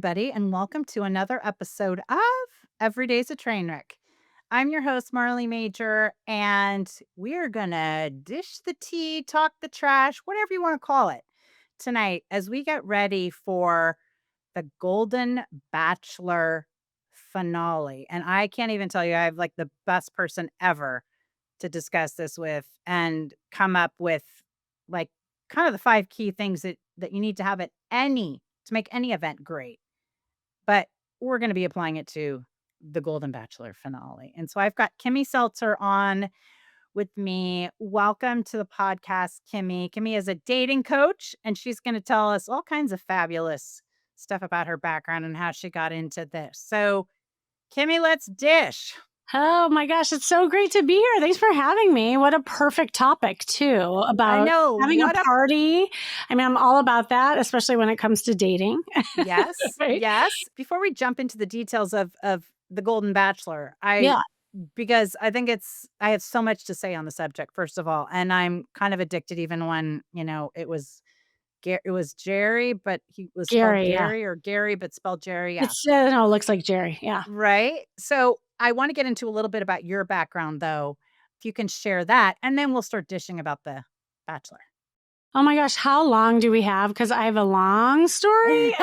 everybody, and welcome to another episode of Every Day's a Train Wreck. I'm your host, Marley Major, and we are going to dish the tea, talk the trash, whatever you want to call it, tonight as we get ready for the Golden Bachelor finale. And I can't even tell you, I have like the best person ever to discuss this with and come up with like kind of the five key things that you need to have at any to make any event great. But we're going to be applying it to the Golden Bachelor finale. And so I've got Kimmy Seltzer on with me. Welcome to the podcast, Kimmy. Kimmy is a dating coach, and she's going to tell us all kinds of fabulous stuff about her background and how she got into this. So, Kimmy, let's dish. Oh my gosh, it's so great to be here. Thanks for having me. What a perfect topic, too, I about know. having a party. I mean, I'm all about that, especially when it comes to dating. Yes. Right? Yes. Before we jump into the details of the Golden Bachelor, Yeah. because I think I have so much to say on the subject, first of all, and I'm kind of addicted even when, it was Jerry, but he was spelled Gary, yeah. Gary or Gary, but spelled Jerry. Yeah. No, it looks like Jerry. Yeah. Right. So I want to get into a little bit about your background, though, if you can share that, and then we'll start dishing about the Bachelor. Oh my gosh, how long do we have? Because I have a long story.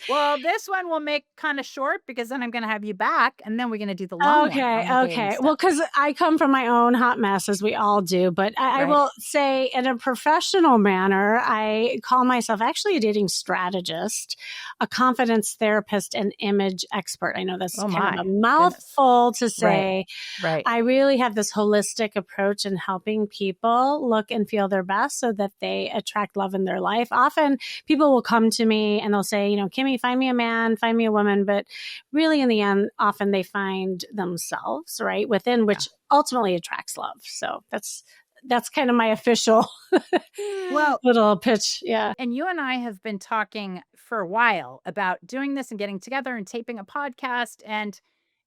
Well, this one will make kind of short because then I'm going to have you back, and then we're going to do the long one. Okay. Well, because I come from my own hot mess, as we all do. But I will say, in a professional manner, I call myself actually a dating strategist, a confidence therapist, and image expert. I know that's kind of a mouthful to say. Right. I really have this holistic approach in helping people look and feel their best so that they attract love in their life. Often people will come to me and they'll say, Kimmy, find me a man, find me a woman. But really in the end, often they find themselves, right, within which ultimately attracts love. So that's kind of my official little pitch. Yeah. And you and I have been talking for a while about doing this and getting together and taping a podcast. And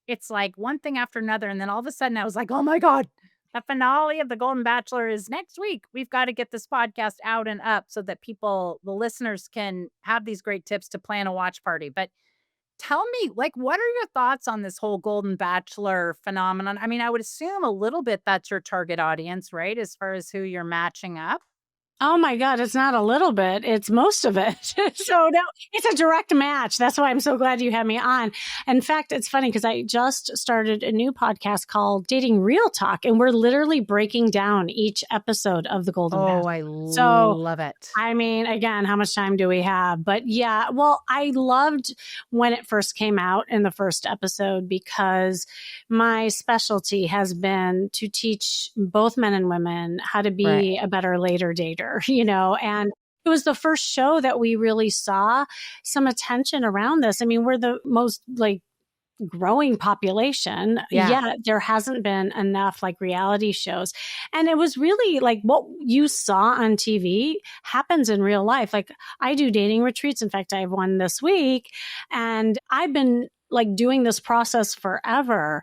it's like one thing after another. And then all of a sudden I was like, oh my God, the finale of the Golden Bachelor is next week. We've got to get this podcast out and up so that the listeners can have these great tips to plan a watch party. But tell me, what are your thoughts on this whole Golden Bachelor phenomenon? I mean, I would assume a little bit that's your target audience, right? As far as who you're matching up. Oh my God, it's not a little bit. It's most of it. So no, it's a direct match. That's why I'm so glad you had me on. In fact, it's funny because I just started a new podcast called Dating Real Talk, and we're literally breaking down each episode of the Golden Bachelor. Oh, I love it. I mean, again, how much time do we have? But yeah, well, I loved when it first came out in the first episode because my specialty has been to teach both men and women how to be a better later dater. And it was the first show that we really saw some attention around this. I mean, we're the most growing population. Yet there hasn't been enough reality shows. And it was really what you saw on TV happens in real life. I do dating retreats. In fact, I have one this week, and I've been doing this process forever.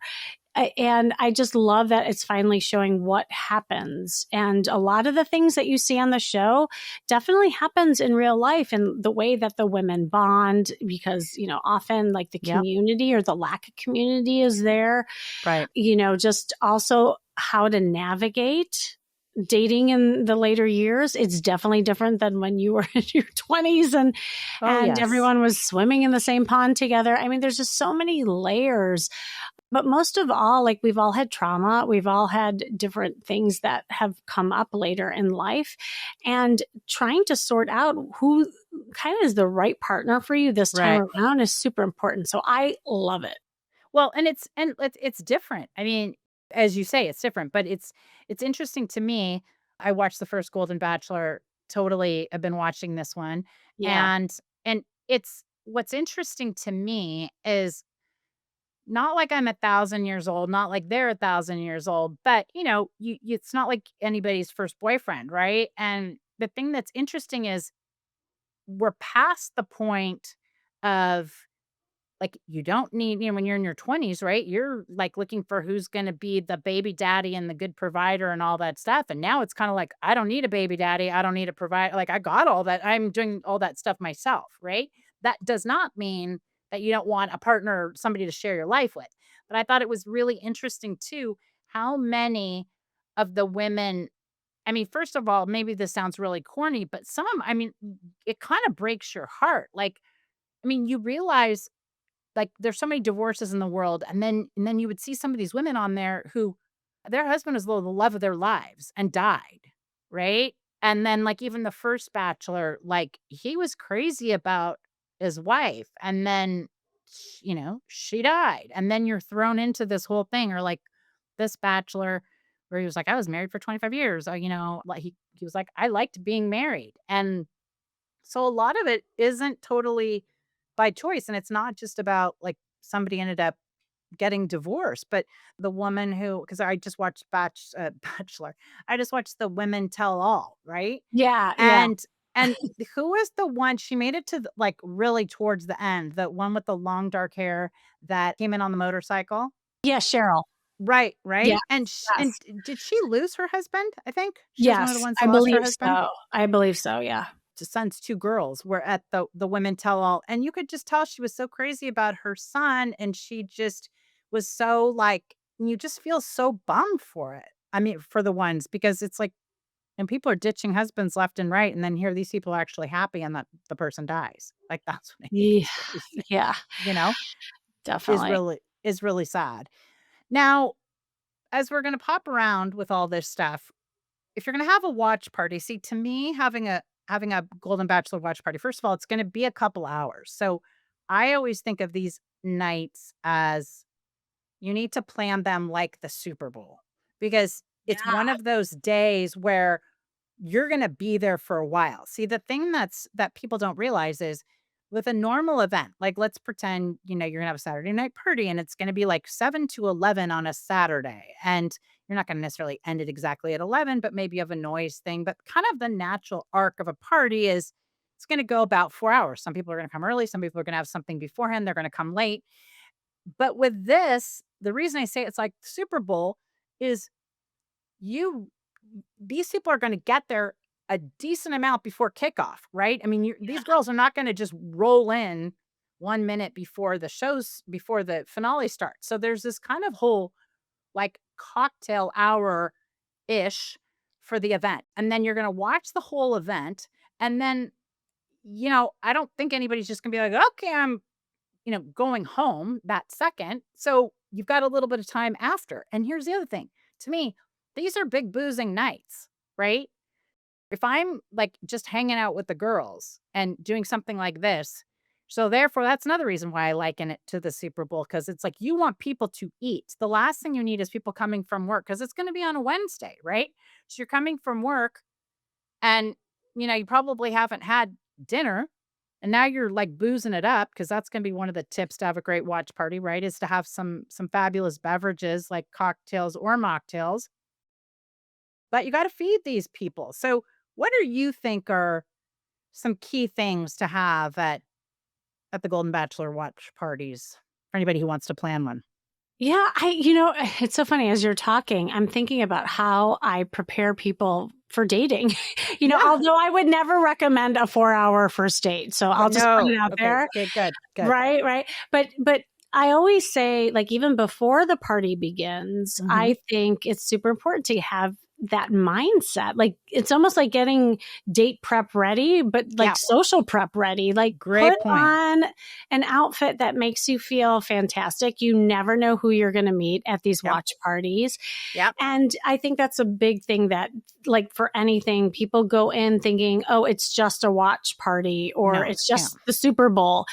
And I just love that it's finally showing what happens. And a lot of the things that you see on the show definitely happens in real life, and the way that the women bond, because, often the community or the lack of community is there. Right. Just also how to navigate dating in the later years. It's definitely different than when you were in your 20s and everyone was swimming in the same pond together. I mean, there's just so many layers. But most of all, we've all had trauma. We've all had different things that have come up later in life, and trying to sort out who kind of is the right partner for you this time around is super important. So I love it. Well, and it's different. I mean, as you say, it's different, but it's interesting to me. I watched the first Golden Bachelor. Totally, I've been watching this one, and it's what's interesting to me is not like I'm 1,000 years old, not like they're 1,000 years old, but it's not like anybody's first boyfriend, right? And the thing that's interesting is we're past the point of you don't need, when you're in your 20s, right? You're looking for who's going to be the baby daddy and the good provider and all that stuff. And now it's kind of I don't need a baby daddy. I don't need a provider. I got all that. I'm doing all that stuff myself, right? that does not mean that you don't want a partner, somebody to share your life with. But I thought it was really interesting too, how many of the women, I mean, first of all, maybe this sounds really corny, but some, I mean, it kind of breaks your heart. Like, I mean, you realize like there's so many divorces in the world, and then you would see some of these women on there who their husband was the love of their lives and died, right? And then like even the first bachelor, like he was crazy about his wife, and then she died. And then you're thrown into this whole thing, or like this bachelor where he was like, I was married for 25 years. Like he was like, I liked being married. And so a lot of it isn't totally by choice, and it's not just about, like, somebody ended up getting divorced, but the woman who, because I just watched Bachelor. I just watched the Women Tell All, right? Yeah, yeah. And who was the one, she made it to the, like, really towards the end, the one with the long dark hair that came in on the motorcycle? Yeah, Cheryl. Right, Yes, right? And yes. did she lose her husband, I think? She was one of the Yes, ones I that lost her believe husband? so. I believe so, yeah. Son's 2 girls were at the Women Tell All, and you could just tell she was so crazy about her son, and she just was so, like, you just feel so bummed for it. I mean, for the ones, because it's like, and people are ditching husbands left and right, and then here these people are actually happy and that the person dies. Like, that's what I think Yeah, is really sad, yeah, you know, definitely. is really sad. Now, as we're gonna pop around with all this stuff, if you're gonna have a watch party, see, to me, having a Golden Bachelor watch party, first of all, it's gonna be a couple hours. So I always think of these nights as you need to plan them like the Super Bowl, because it's Yeah. one of those days where you're gonna be there for a while. See, the thing that people don't realize is with a normal event, like let's pretend, you're gonna have a Saturday night party and it's gonna be like 7 to 11 on a Saturday. And you're not gonna necessarily end it exactly at 11, but maybe you have a noise thing. But kind of the natural arc of a party is it's gonna go about 4 hours. Some people are gonna come early, some people are gonna have something beforehand, they're gonna come late. But with this, the reason I say it's like Super Bowl is you these people are gonna get there a decent amount before kickoff, right? I mean, these girls are not gonna just roll in 1 minute before the finale starts. So there's this kind of whole, like, cocktail hour-ish for the event, and then you're gonna watch the whole event, and then, I don't think anybody's just gonna be like, "Okay, I'm, going home that second." So you've got a little bit of time after. And here's the other thing. To me, these are big boozing nights, right? If I'm like just hanging out with the girls and doing something like this, so therefore that's another reason why I liken it to the Super Bowl, because it's like you want people to eat. The last thing you need is people coming from work, because it's going to be on a Wednesday, right? So you're coming from work, and you probably haven't had dinner, and now you're like boozing it up, because that's going to be one of the tips to have a great watch party, right? Is to have some fabulous beverages like cocktails or mocktails. But you got to feed these people. So what do you think are some key things to have at the Golden Bachelor watch parties for anybody who wants to plan one? Yeah, it's so funny as you're talking, I'm thinking about how I prepare people for dating. Yeah. Although I would never recommend a 4-hour first date. So I'll just put No. it out Okay. there. Okay. Good. Good. Right, right. But I always say, like, even before the party begins, Hmm. I think it's super important to have that mindset. Like, it's almost like getting date prep ready, but like Yeah. social prep ready. Like, put Great point. on an outfit that makes you feel fantastic. You never know who you're going to meet at these Yep. watch parties. Yep. And I think that's a big thing that, like, for anything, people go in thinking, oh, it's just a watch party or No. it's Yeah. just the Super Bowl.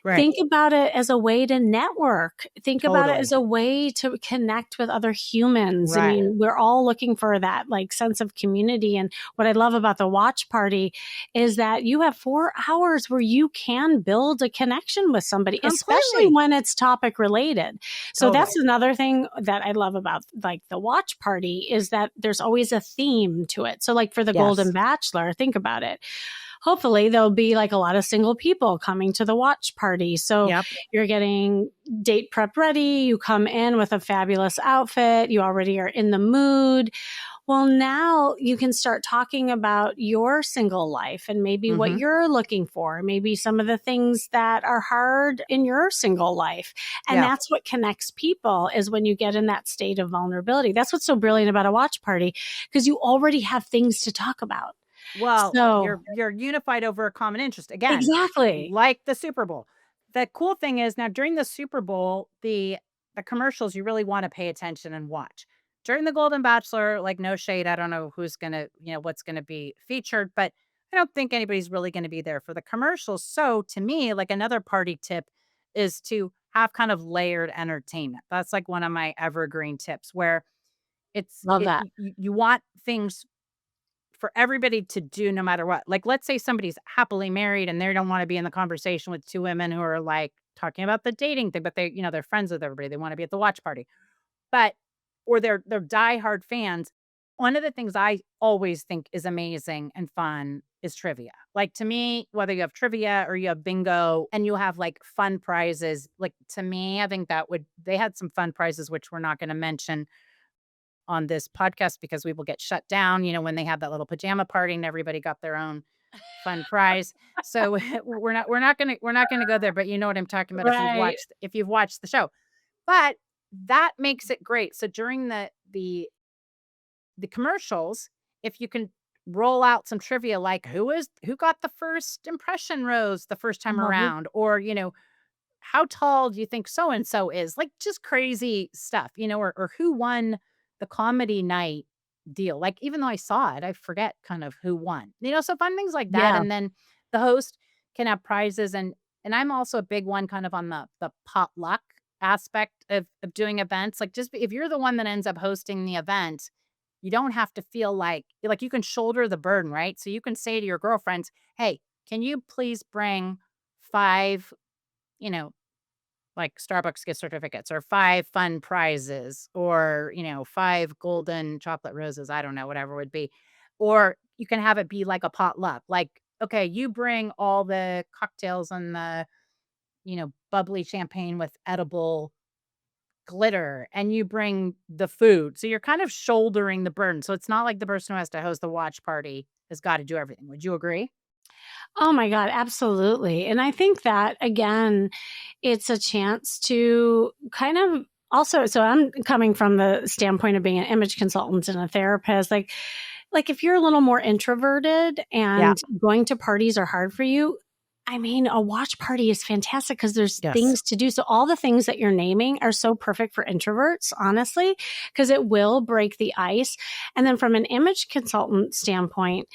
Right. Think about it as a way to network. Think about it as Totally. a way to connect with other humans. I Right. mean, we're all looking for that like sense of community. And what I love about the watch party is that you have 4 hours where you can build a connection with somebody, especially Completely. when it's topic related. So that's Totally. another thing that I love about like the watch party is that there's always a theme to it. So like for the Golden Yes. Bachelor, think about it. Hopefully there'll be like a lot of single people coming to the watch party. So Yep. you're getting date prep ready. You come in with a fabulous outfit. You already are in the mood. Well, now you can start talking about your single life and maybe what Mhm. you're looking for, maybe some of the things that are hard in your single life. And Yeah. that's what connects people is when you get in that state of vulnerability. That's what's so brilliant about a watch party because you already have things to talk about. Well, So, you're unified over a common interest. Again, exactly. like the Super Bowl. The cool thing is now during the Super Bowl, the commercials you really wanna pay attention and watch. During the Golden Bachelor, like, no shade, I don't know who's gonna what's gonna be featured, but I don't think anybody's really gonna be there for the commercials. So, to me, like, another party tip is to have kind of layered entertainment. That's, like, one of my evergreen tips where Love that. you want things for everybody to do no matter what. Like, let's say somebody's happily married and they don't wanna be in the conversation with 2 women who are, like, talking about the dating thing, but they're friends with everybody. They wanna be at the watch party. But or they're diehard fans. One of the things I always think is amazing and fun is trivia. Like, to me, whether you have trivia or you have bingo and you have, like, fun prizes, like, to me, I think that would they had some fun prizes, which we're not gonna mention on this podcast because we will get shut down, when they have that little pajama party and everybody got their own fun prize. So we're not gonna go there, but you know what I'm talking about Right. if you've watched the show. But that makes it great. So during the commercials, if you can roll out some trivia like who got the first impression rose the first time Love it. around, or how tall do you think so and so is? Like, just crazy stuff, or who won the comedy night deal. Like, even though I saw it, I forget kind of who won. So fun things like that, Yeah. and then the host can have prizes, and I'm also a big one kind of on the potluck aspect of doing events. Like, just if you're the one that ends up hosting the event, you don't have to feel like you can shoulder the burden, right? So you can say to your girlfriends, "Hey, can you please bring 5, you know, like Starbucks gift certificates or 5 fun prizes or, 5 golden chocolate roses, I don't know, whatever it would be. Or you can have it be like a potluck. Like, okay, you bring all the cocktails and the, bubbly champagne with edible glitter and you bring the food. So you're kind of shouldering the burden. So it's not like the person who has to host the watch party has got to do everything. Would you agree? Oh my God, absolutely. And I think that again, it's a chance to kind of also, so I'm coming from the standpoint of being an image consultant and a therapist. Like if you're a little more introverted Yeah. and going to parties are hard for you, I mean, a watch party is fantastic because there's Yes. things to do. So all the things that you're naming are so perfect for introverts, honestly, because it will break the ice. And then from an image consultant standpoint,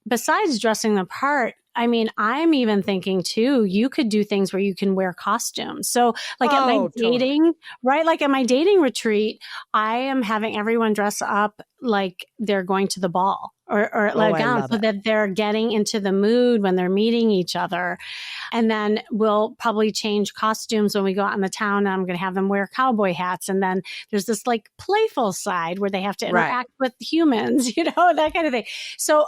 besides dressing the part, I mean, I'm even thinking too, you could do things where you can wear costumes. So, like at my Oh, totally. dating, right? Like at my dating retreat, I am having everyone dress up like they're going to the ball or Oh, like I gown love so it. that they're getting into the mood when they're meeting each other. And then we'll probably change costumes when we go out in the town. And I'm going to have them wear cowboy hats. And then there's this like playful side where they have to Right. interact with humans, that kind of thing. So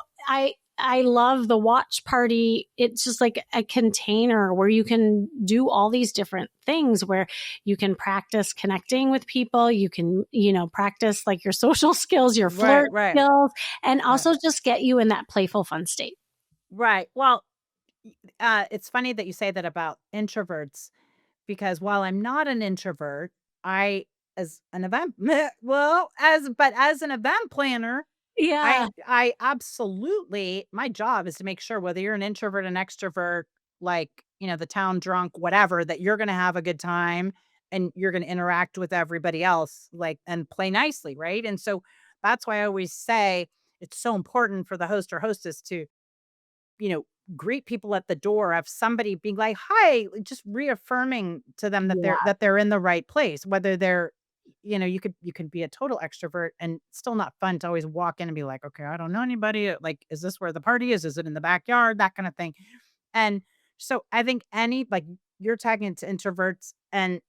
I love the watch party. It's just like a container where you can do all these different things where you can practice connecting with people. You can, practice like your social skills, your Right, flirt right, skills, and right. also just get you in that playful, fun state. Right. Well, it's funny that you say that about introverts because while I'm not an introvert, I as an event well, as an event planner, Yeah. I absolutely my job is to make sure whether you're an introvert, an extrovert, like, the town drunk, whatever, that you're gonna have a good time and you're gonna interact with everybody else, like, and play nicely, right? And so that's why I always say it's so important for the host or hostess to you know, greet people at the door, of somebody being like, "Hi," like, just reaffirming to them that Yeah. they're in the right place, whether they're you could be a total extrovert and still not fun to always walk in and be like, "Okay, I don't know anybody, like, is this where the party is? Is it in the backyard?" That kinda thing. And so I think you're tagging to introverts and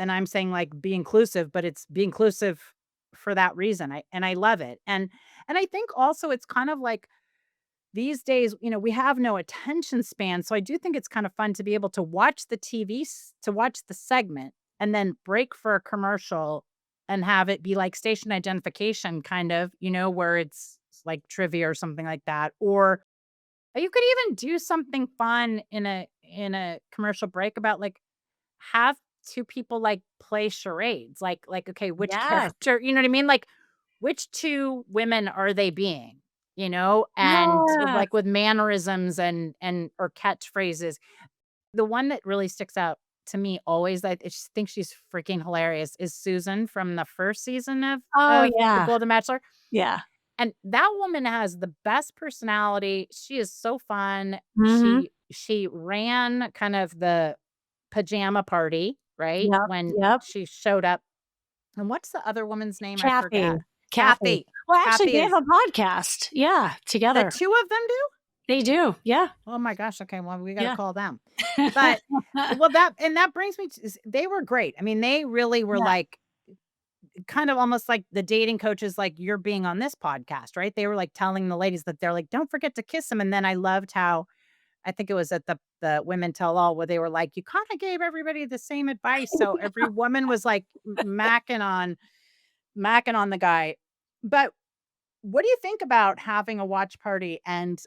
I'm saying, like, be inclusive, but it's be inclusive for that reason. I love it. And I think also it's kind of like these days, we have no attention span, so I do think it's kind of fun to be able to watch the TV to watch the segment and then break for a commercial and have it be like station identification kind of, where it's like trivia or something like that. Or you could even do something fun in a commercial break about like have two people like play charades. Like okay, which Yes. character, you know what I mean? Like which two women are they being? And Yes. like with mannerisms and or catchphrases. The one that really sticks out to me always, I just think she's freaking hilarious, is Susan from the first season of Oh, of The yeah. Golden Bachelor, Yeah. and that woman has the best personality. She is so fun. Mhm. She ran kind of the pajama party, right? Yep, When yep. she showed up, and what's the other woman's name? I Kathy. forget. Kathy. Kathy. Well, actually, Kathy they have is a podcast. Yeah, the together. 2 of them do? They do. Yeah. Oh my gosh, okay, well, we gotta Yeah. call them. But well, that brings me to they were great. I mean, they really were, Yeah. like, kind of almost like the dating coaches like you're being on this podcast, right? They were, like, telling the ladies that they're like, "Don't forget to kiss him," and then I loved how I think it was at the Women Tell All where they were like, "You kinda gave everybody the same advice," so every woman was, like, macking on the guy. But what do you think about having a watch party and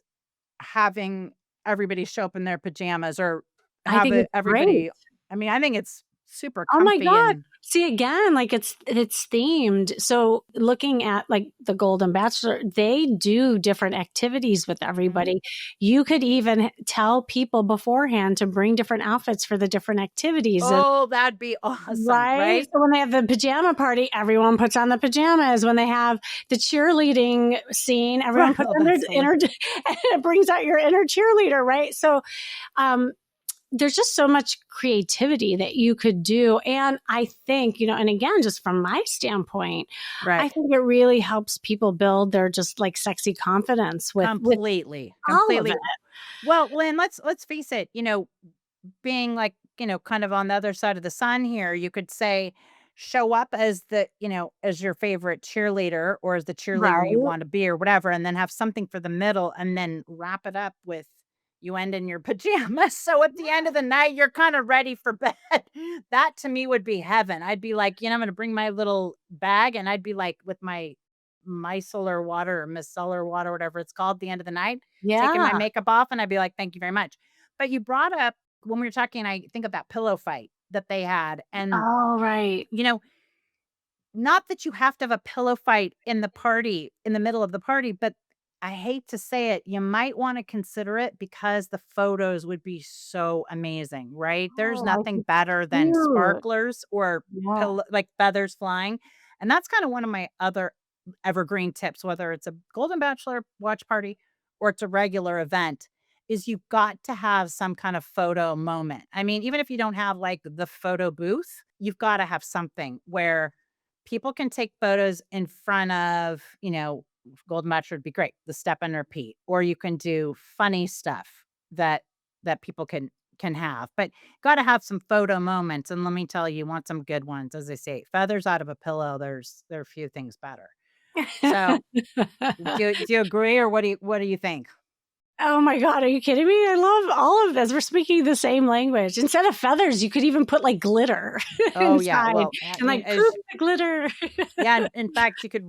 having everybody show up in their pajamas or I have think it it's great. everybody I mean, I think it's super Oh my comfy god. and See, again, like, it's themed. So, looking at, like, The Golden Bachelor, they do different activities with Mhm. everybody. You could even tell people beforehand to bring different outfits for the different activities, and Oh, that'd be awesome, right? right? So when they have the pajama party, everyone puts on the pajamas. When they have the cheerleading scene, everyone Right. puts Oh, on their that's funny. inner it brings out your inner cheerleader, right? So, um, there's just so much creativity that you could do. And I think, and again, just from my standpoint, I Right. think it really helps people build their just like sexy confidence with Completely, all of it. completely. Well, and let's face it, being like, kind of on the other side of the sun here, you could say, show up as as your favorite cheerleader or as the cheerleader you Right. want to be or whatever, and then have something for the middle and then wrap it up with you end in your pajamas. So at the end of the night, you're kind of ready for bed. That to me would be heaven. I'd be like, I'm going to bring my little bag and I'd be like with my micellar water or micellar water, whatever it's called, at the end of the night, taking my Yeah. makeup off. And I'd be like, thank you very much. But you brought up when we were talking, I think of that pillow fight that they had. And, Oh, right. you know, not that you have to have a pillow fight in the party, in the middle of the party, but I hate to say it, you might wanna consider it because the photos would be so amazing, right? There's Oh, I nothing think better than cute. sparklers or Yeah. like feathers flying, and that's kinda one of my other evergreen tips, whether it's a Golden Bachelor watch party or it's a regular event, is you've got to have some kind of photo moment. I mean, even if you don't have, like, the photo booth, you've gotta have something where people can take photos in front of, Golden Bachelor would be great, the step and repeat, or you can do funny stuff that people can have, but gotta have some photo moments, and let me tell you, you want some good ones, as I say, feathers out of a pillow, there are a few things better. So, do you agree, or what do you think? Oh my god, are you kidding me? I love all of this. We're speaking the same language. Instead of feathers, you could even put like glitter Oh, yeah, inside well, and like proof the glitter. yeah, and in fact, you could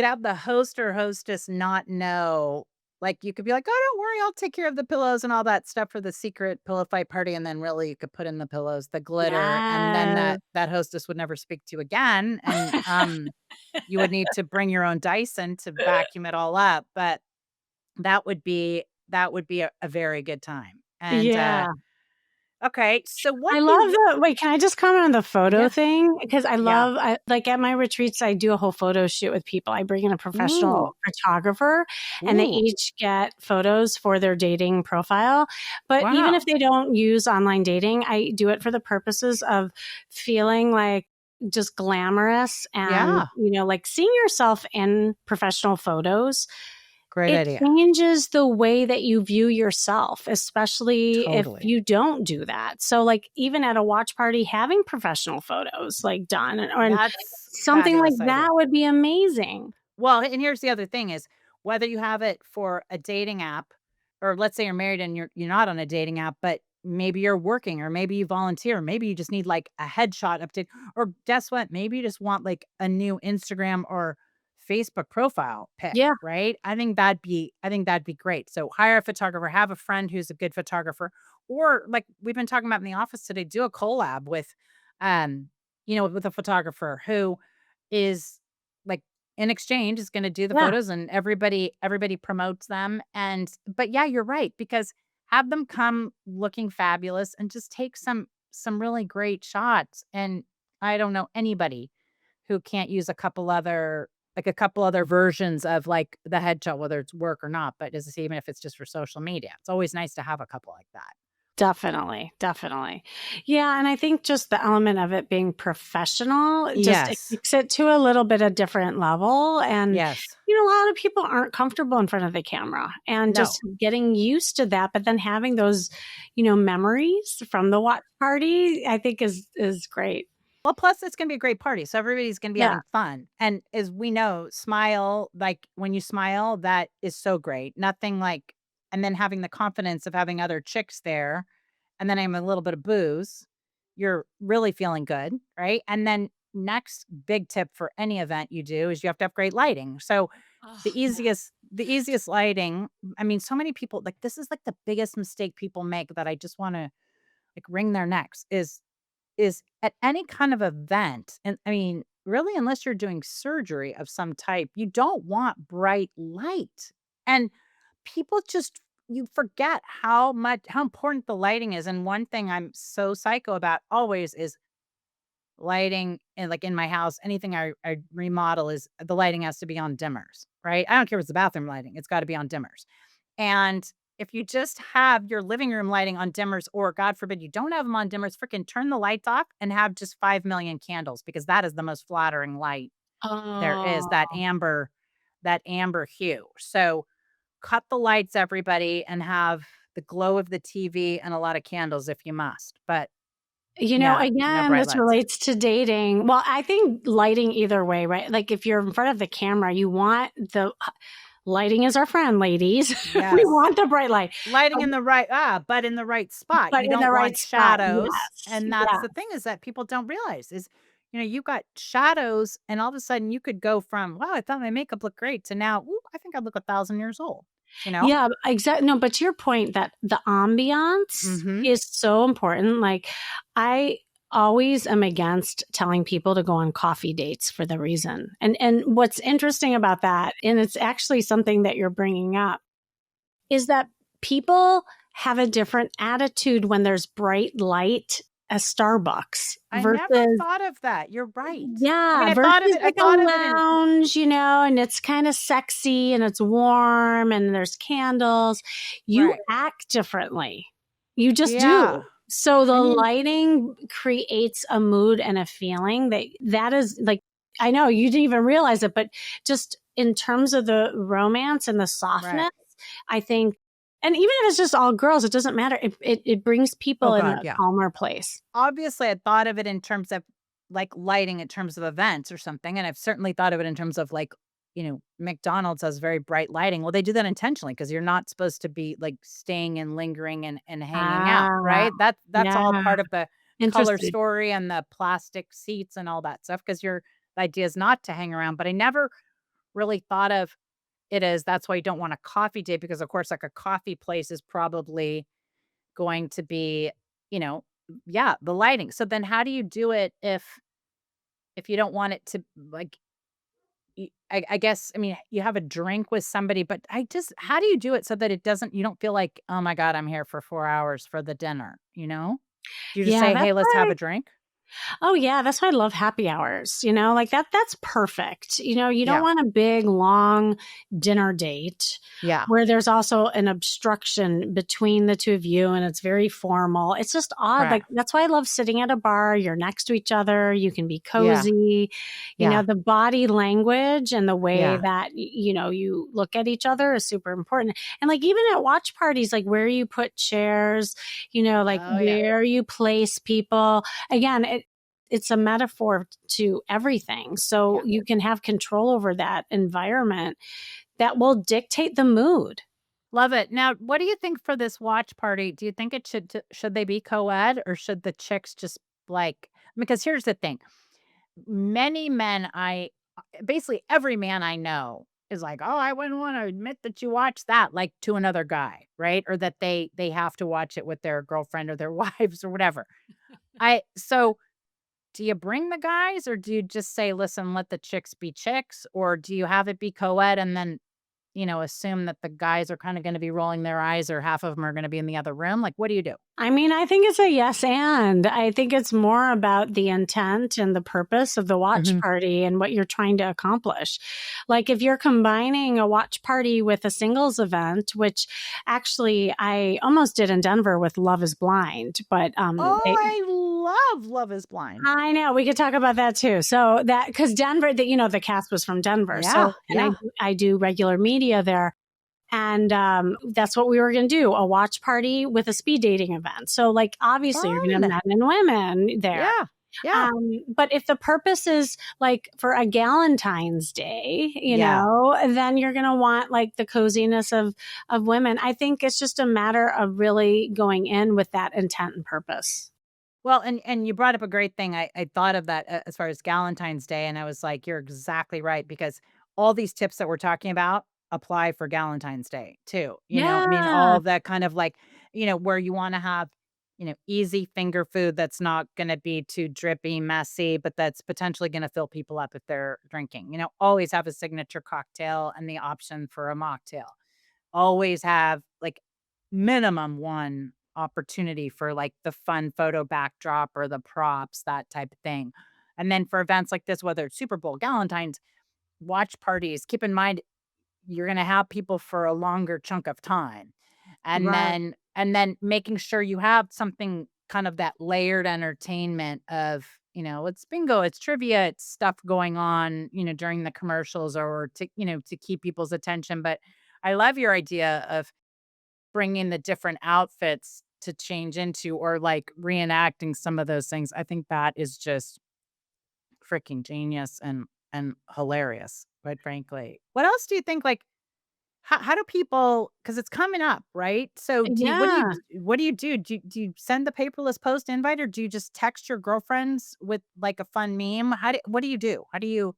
have the host or hostess not know. Like, you could be like, "Oh, don't worry, I'll take care of the pillows and all that stuff for the secret pillow fight party," and then really you could put in the pillows, the glitter, and then Yes. that hostess would never speak to you again, and, you would need to bring your own Dyson to vacuum it all up, but that would be a very good time, and, Yeah. okay, so what I do love you the wait, can I just comment on the photo Yeah, thing? Because yeah. like at my retreats, I do a whole photo shoot with people. I bring in a Ooh, professional photographer and they ooh, each get photos for their dating profile. But even if wow. they don't use online dating, I do it for the purposes of feeling like just glamorous and, Yeah, like seeing yourself in professional photos, great it idea. changes the way that you view yourself, especially if Totally. you don't do that. So, like, even at a watch party, having professional photos like done and That's something like fabulous that idea. would be amazing. Well, and here's the other thing is whether you have it for a dating app or let's say you're married and you're not on a dating app, but maybe you're working or maybe you volunteer, maybe you just need like a headshot update, or guess what? Maybe you just want like a new Instagram or Facebook profile pic, Yeah. right? I think that'd be great. So hire a photographer, have a friend who's a good photographer, or like we've been talking about in the office today, do a collab with um, with a photographer who is like in exchange is going to do the Yeah. photos and everybody promotes them. And but yeah, you're right, because have them come looking fabulous and just take some really great shots. And I don't know anybody who can't use a couple other versions of like the headshot, whether it's work or not, but as I say, even if it's just for social media, it's always nice to have a couple like that. Definitely, definitely. Yeah, and I think just the element of it being professional, just it Yes. takes it to a little bit of different level. And, Yes. a lot of people aren't comfortable in front of the camera and No. just getting used to that, but then having those, memories from the watch party, I think is great. Well, plus it's gonna be a great party, so everybody's gonna be Yeah. having fun, and as we know, smile, like, when you smile, that is so great, nothing like and then having the confidence of having other chicks there, and then having a little bit of booze, you're really feeling good, right? And then next big tip for any event you do is you have to have great lighting, so Oh, the easiest lighting, I mean, so many people like, this is, like, the biggest mistake people make that I just wanna, like, wring their necks is at any kind of event, and I mean, really, unless you're doing surgery of some type, you don't want bright light. And people just you forget how important the lighting is. And one thing I'm so psycho about always is lighting and like in my house, anything I remodel is the lighting has to be on dimmers, right? I don't care if it's the bathroom lighting, it's got to be on dimmers. And if you just have your living room lighting on dimmers, or God forbid you don't have them on dimmers, freaking turn the lights off and have just 5 million candles, because that is the most flattering light there is, oh. that amber hue. So cut the lights, everybody, and have the glow of the TV and a lot of candles if you must. But no Again, bright this lights. relates to dating. Well, I think lighting either way, right? Like if you're in front of the camera, you want the lighting is our friend, ladies. We Yes. want the bright light, Lighting in the but in the right spot. but You in the don't right want spot. shadows, Yes. and that's Yeah. the thing is that people don't realize is, you've got shadows, and all of a sudden you could go from, "Wow, I thought my makeup looked great," to now, "Ooh, I think I look 1,000 years old," you know? Yeah, exactly. No, but to your point that the ambiance Mhm. is so important. Like, I always am against telling people to go on coffee dates for the reason. And what's interesting about that, and it's actually something that you're bringing up, is that people have a different attitude when there's bright light at Starbucks I never versus thought of that. You're right. I mean, yeah, versus I like a thought of it in lounge, and it's kind of sexy and it's warm and there's candles. You right. act differently. You just do. Yeah. So the I mean lighting creates a mood and a feeling that is like I know you didn't even realize it, but just in terms of the romance and the right. softness, I think and even if it's just all girls, it doesn't matter. It brings Oh people in god, a yeah. calmer place. Obviously, I thought of it in terms of, like, lighting in terms of events or something, and I've certainly thought of it in terms of, like, McDonald's has very bright lighting. Well, they do that intentionally because 'cause you're not supposed to be, like, staying and lingering and hanging out, Ah, right? That's yeah. all part of the color Interesting. story and the plastic seats and all that stuff, because the idea is not to hang around, but I never really thought of it as that's why you don't want a coffee date, because, of course, like, a coffee place is probably going to be, you know yeah, the lighting. So then how do you do it if you don't want it to, like, I guess, I mean, you have a drink with somebody, but I just how do you do it so that it doesn't you don't feel like, "Oh my god, I'm here for 4 hours for the dinner," you know? Do you just Yeah, say, that's "Hey, let's have why a drink?" oh, yeah, that's why I love happy hours, like, that's perfect, you don't Yeah. want a big, long dinner date Yeah. where there's also an obstruction between the 2 of you and it's very formal, it's just odd, Right. like, that's why I love sitting at a bar, you're next to each other, you can be Yeah. cozy, Yeah. the body language and the way Yeah. that, you look at each other is super important, and, like, even at watch parties, like, where you put chairs, like, Oh, yeah. where you place people, again, it's a metaphor to everything. So you can have control over that environment that will dictate the mood. Love it. Now, what do you think for this watch party? Do you think it should they be co-ed or should the chicks just like because here's the thing. Many men basically every man I know is like, "Oh, I wouldn't wanna admit that you watched that," like, to another guy, right? Or that they have to watch it with their girlfriend or their wives or whatever. I so, do you bring the guys or do you just say, "Listen, let the chicks be chicks," or do you have it be co-ed and then, assume that the guys are kinda gonna be rolling their eyes or half of them are gonna be in the other room? Like, what do you do? I mean, I think it's a yes and. I think it's more about the intent and the purpose of the watch Mhm. party and what you're trying to accomplish. Like if you're combining a watch party with a singles event, which actually I almost did in Denver with Love is Blind, but Oh, they I love Love Is Blind. I know we could talk about that too. So that because Denver, the cast was from Denver, Yeah, so and yeah. I do regular media there, and that's what we were going to do, a watch party with a speed dating event. So, like, obviously, you're going to have Fun. men and women there. Yeah, yeah, But if the purpose is like for a Galentine's Day, yeah. then you're going to want like the coziness of women. I think it's just a matter of really going in with that intent and purpose. Well, and you brought up a great thing. I thought of that as far as Galentine's Day, and I was like, "You're exactly right," because all these tips that we're talking about apply for Galentine's Day too. I mean, Yeah, all that kind of like, where you want to have, easy finger food that's not going to be too drippy, messy, but that's potentially going to fill people up if they're drinking. Always have a signature cocktail and the option for a mocktail. Always have, like, minimum 1 opportunity for, like, the fun photo backdrop or the props, that type of thing. And then for events like this, whether it's Super Bowl, Galentine's, watch parties, keep in mind you're gonna have people for a longer chunk of time. And right. then making sure you have something kind of that layered entertainment of, it's bingo, it's trivia, it's stuff going on, during the commercials or to keep people's attention. But I love your idea of bringing the different outfits to change into or, like, reenacting some of those things. I think that is just freaking genius and hilarious, quite frankly. What else do you think, like, how do people? Because it's coming up, right? So, do you Yeah. what do you do? Do you send the paperless post invite, or do you just text your girlfriends with, like, a fun meme? What do you do? How do you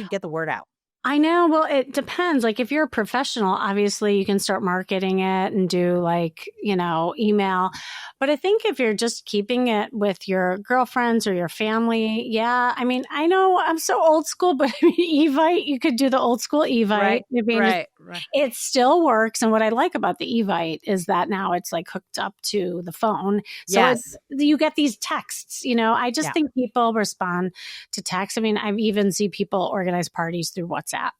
get the word out? I know. Well, it depends. Like, if you're a professional, obviously you can start marketing it and do like, email. But I think if you're just keeping it with your girlfriends or your family, yeah. I mean, I know I'm so old school, but I mean, Evite, you could do the old school Evite. Right, I mean, right, right. it still works. And what I like about the Evite is that now it's like hooked up to the phone. So Yes. you get these texts, I just Yeah, think people respond to text. I mean, I've even seen people organize parties through WhatsApp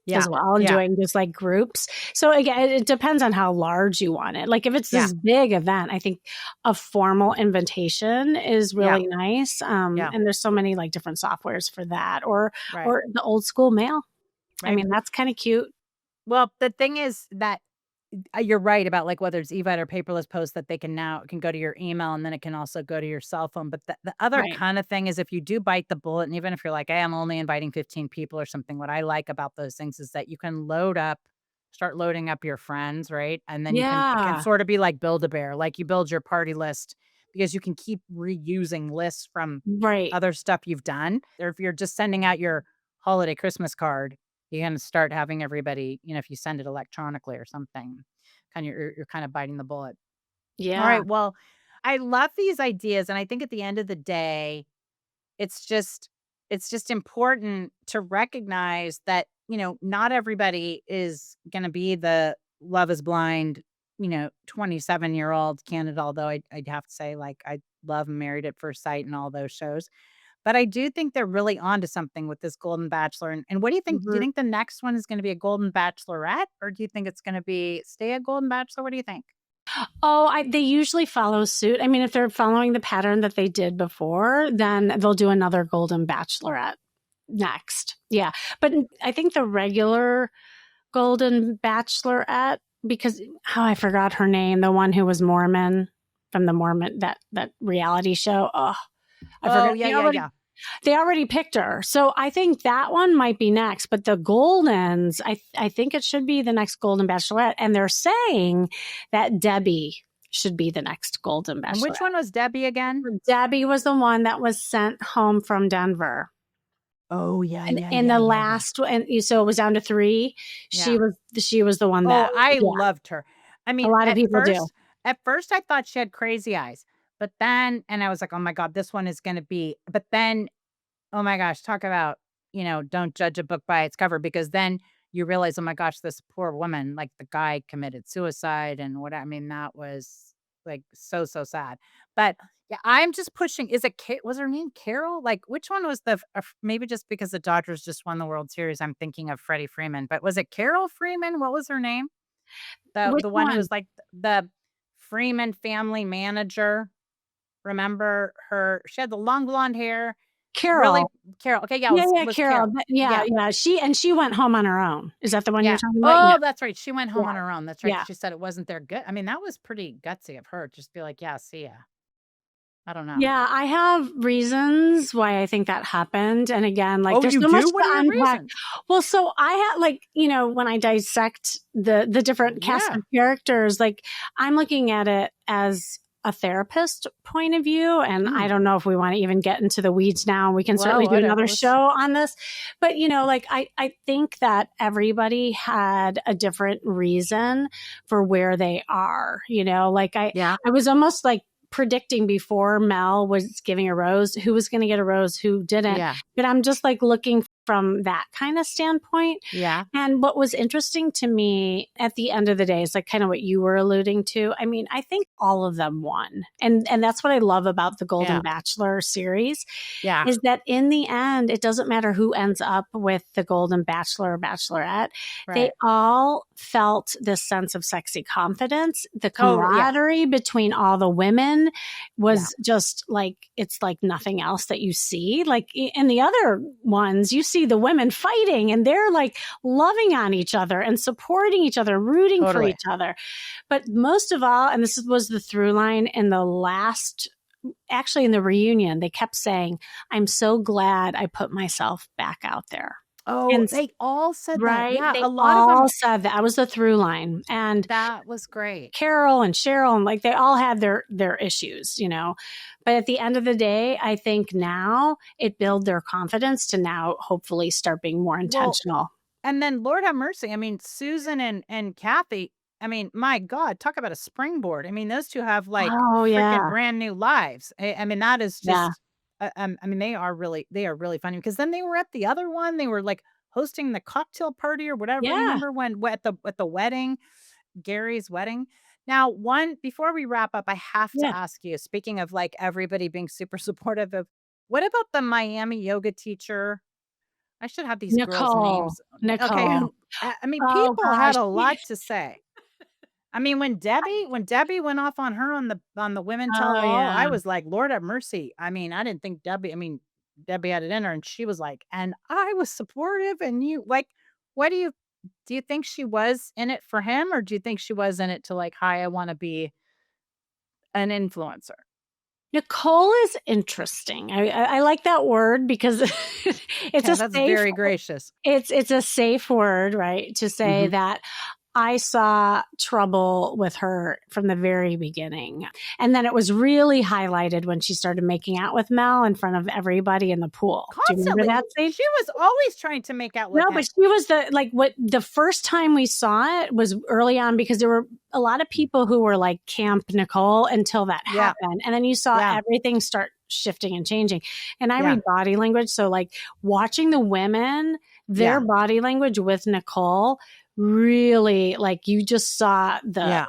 yeah, as well and yeah, doing just like groups. So again, it depends on how large you want it. Like if it's yeah, this big event, I think a formal invitation is yeah, really nice. yeah. And there's so many like different softwares for that Right, or the old school mail. I right. mean, that's kind of cute. Well, the thing is that you're right about, like, whether it's Evite or paperless post that they can go to your email and then it can also go to your cell phone, but the other Right. kinda thing is if you do bite the bullet, and even if you're like, "Hey, I'm only inviting 15 people," or something, what I like about those things is that you can start loading up your friends, right? And then it can Yeah. sorta be like Build-A-Bear, like, you build your party list because you can keep reusing lists from Right. other stuff you've done, or if you're just sending out your holiday Christmas card, you kinda start having everybody, if you send it electronically or something, you're kinda biting the bullet. Yeah. Alright, well, I love these ideas, and I think at the end of the day, it's just it's just important to recognize that, not everybody is gonna be the Love Is Blind, 27-year-old candidate, although I'd have to say, like, I love Married at First Sight and all those shows. But I do think they're really onto something with this Golden Bachelor, and what do you think? Do you Mhm. think the next one is gonna be a Golden Bachelorette, or do you think it's gonna stay a Golden Bachelor? What do you think? Oh, they usually follow suit. I mean, if they're following the pattern that they did before, then they'll do another Golden Bachelorette next. Yeah. But I think the regular Golden Bachelorette, because I forgot her name, the one who was Mormon from the Mormon that reality show. Oh, I Oh, forgot. yeah, yeah, yeah. They already picked her. So I think that one might be next. But the Goldens, I think it should be the next Golden Bachelorette. And they're saying that Debbie should be the next Golden And which Bachelorette. one was Debbie again? Debbie was the one that was sent home from Denver. Oh, yeah, And yeah, in yeah, the yeah, last one, so it was down to 3. yeah. She was the one Oh, that, I yeah, loved her. I a mean, lot of people do. at first I thought she had crazy eyes, but then and I was like, "Oh my god, this one is gonna be," but then, oh my gosh, talk about, don't judge a book by its cover, because then you realize, "Oh my gosh, this poor woman, like, the guy committed suicide," and what I mean, that was, like, so, so sad. But, yeah, I'm just pushing is it Ca was her name Carol? Like, which one was the maybe just because the Dodgers just won the World Series, I'm thinking of Freddie Freeman, but was it Carol Freeman? What was her name? The Which one who one? was, like, the Freeman family manager. Remember her? She had the long blonde hair. Really Carol. Carol. Okay, yeah, Yeah, it yeah, was Carol. Carol. Yeah, Yeah, yeah. She went home on her own. Is that the one you're yeah. talking about? Yeah, Oh, that's right. She went home yeah, on her own. That's right. yeah. 'Cause she said it wasn't their good. I mean, that was pretty gutsy of her. Just be like, "Yeah, see ya." I don't know. Yeah, I have reasons why I think that happened. And again, like Oh, there's you so much do? to What are your unpack. reasons? Well, so I had like, when I dissect the different cast Yeah. of characters, like I'm looking at it as a therapist point of view. And I Mm. don't know if we want to even get into the weeds now. We can Well, certainly do whatever. another Let's show on this. But, like I think that everybody had a different reason for where they are, like Yeah. I was almost like predicting before Mel was giving a rose, who was going to get a rose, who didn't. Yeah. But I'm just like looking from that kind of standpoint. Yeah. And what was interesting to me at the end of the day is like kind of what you were alluding to. I mean, I think all of them won. And that's what I love about the Golden Yeah. Bachelor series Yeah. is that in the end, it doesn't matter who ends up with the Golden Bachelor or Bachelorette. They Right. all felt this sense of sexy confidence. The Oh, yeah. camaraderie between all the women Yeah. was just like, it's like nothing else that you see. Like in the other ones, you see the women fighting and they're like loving on each other and supporting each other, rooting for Totally. each other. But most of all, and this was the through line in the last, actually in the reunion, they kept saying, I'm so glad I put myself back out there. Oh, And they all said that. right, Yeah, they a lot of all them. said that was the through line. And That was great. Carol and Cheryl, and like they all had their issues, But at the end of the day, I think now it built their confidence to now hopefully start being more Well, intentional. and then Lord have mercy. I mean, Susan and Kathy, I mean, my God, talk about a springboard. I mean, those two have like Oh freaking yeah, brand new lives. I mean, that is yeah, just, I mean, they are really funny because then they were at the other one. They were like hosting the cocktail party or whatever. yeah. Remember when at the wedding, Gary's wedding? Now, one before we wrap up, I have to Yeah. ask you, speaking of like everybody being super supportive of what about the Miami yoga teacher? I should have these girls' Nicole, names. Okay. Nicole. I mean, Oh people had gosh. a lot to say. I mean, when Debbie went off on her on the women tell Oh all, I yeah. was like, Lord have mercy. I mean, I didn't think Debbie had it in her, and she was like, and I was supportive, and you like, what do you think she was in it for him, or do you think she was in it to like, hi, I want to be an influencer? Nicole is interesting. I like that word because it's Yeah, a that's safe very gracious. it's a safe word, right? To say Hmm. that I saw trouble with her from the very beginning. And then it was really highlighted when she started making out with Mel in front of everybody in the pool. Do you remember Constantly, that scene? she was always trying to make out No, with but him. she was the first time we saw it was early on because there were a lot of people who were like Camp Nicole until that Yeah, happened. And then you saw yeah, everything start shifting and changing. And I yeah, read body language. So like watching the women, their yeah, body language with Nicole really like you just saw yeah,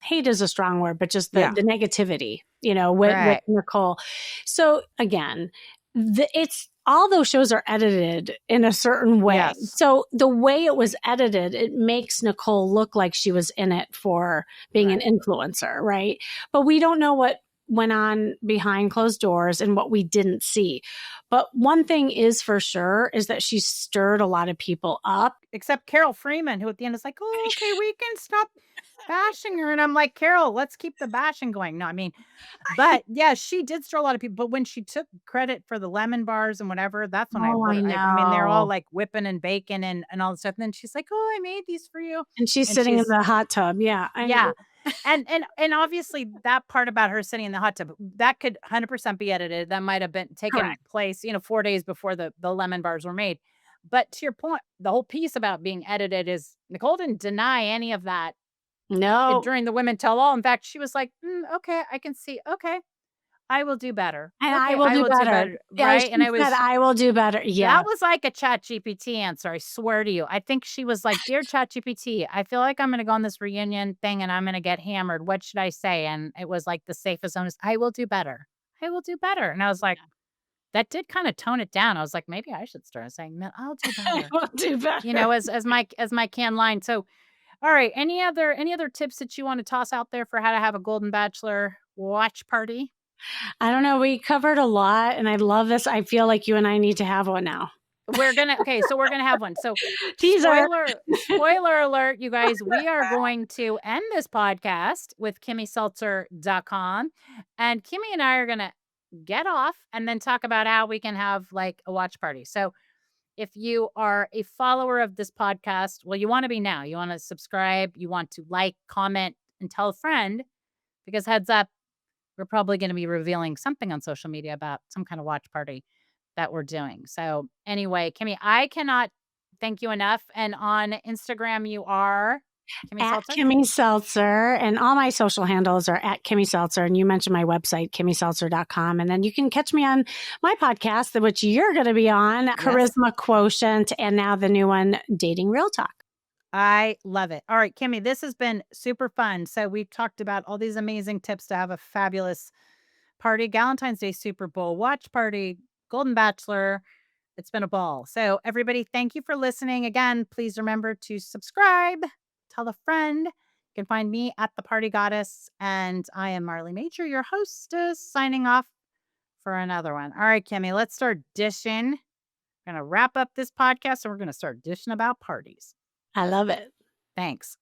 hate is a strong word, but just the yeah. negativity, with Right. Nicole. So again, it's all those shows are edited in a certain way. Yes. So the way it was edited, it makes Nicole look like she was in it for being an Right. influencer, right? But we don't know what went on behind closed doors and what we didn't see. But one thing is for sure is that she stirred a lot of people up. Except Carol Freeman, who at the end is like, "Oh, okay, we can stop bashing her." And I'm like, "Carol, let's keep the bashing going." No, I mean, but yeah, she did stir a lot of people. But when she took credit for the lemon bars and whatever, that's when I Oh, I really, I mean, they're all know. like whipping and baking and all this stuff. And then she's like, "Oh, I made these for you," And she's and sitting in she's the hot tub. Yeah, I yeah. know. And obviously that part about her sitting in the hot tub, that could 100% be edited. That might have been taken Correct. place, 4 days before the lemon bars were made. But to your point, the whole piece about being edited is Nicole didn't deny any of that No. during the women tell all. In fact, she was like, "Okay, I can see. Okay, I will do better. And I Okay, will I do will do better. better." Yeah, Right? And she I said, was "I will do better." Yeah. that was like a Chat GPT answer, I swear to you. I think she was like, "Dear Chat GPT, I feel like I'm gonna go on this reunion thing and I'm gonna get hammered. What should I say?" And it was like the safest zone is, "I will do better. I will do better." And I was like, that did kinda tone it down. I was like, "Maybe I should start saying, no, I'll do I better." will do better. As my canned line. So, all right, any other tips that you wanna toss out there for how to have a Golden Bachelor watch party? I don't know. We covered a lot, and I love this. I feel like you and I need to have one now. So we're gonna have one. So Teaser. spoiler alert, you guys, we are going to end this podcast with KimmySeltzer.com. And Kimmy and I are gonna get off and then talk about how we can have like a watch party. So if you are a follower of this podcast, well, you want to be now. You want to subscribe, you want to like, comment, and tell a friend because heads up, we're probably going to be revealing something on social media about some kind of watch party that we're doing. So, anyway, Kimmy, I cannot thank you enough. And on Instagram, you are Kimmy At Seltzer. Kimmy Seltzer, and all my social handles are at Kimmy Seltzer. And you mentioned my website, KimmySeltzer.com. And then you can catch me on my podcast, which you're going to be on, Yes. Charisma Quotient, and now the new one, Dating Real Talk. I love it. All right, Kimmy, this has been super fun. So, we've talked about all these amazing tips to have a fabulous party, Valentine's Day, Super Bowl, watch party, Golden Bachelor. It's been a ball. So, everybody, thank you for listening. Again, please remember to subscribe, tell a friend. You can find me at the Party Goddess. And I am Marley Major, your hostess, signing off for another one. All right, Kimmy, let's start dishing. We're going to wrap up this podcast and we're going to start dishing about parties. I love it. Thanks.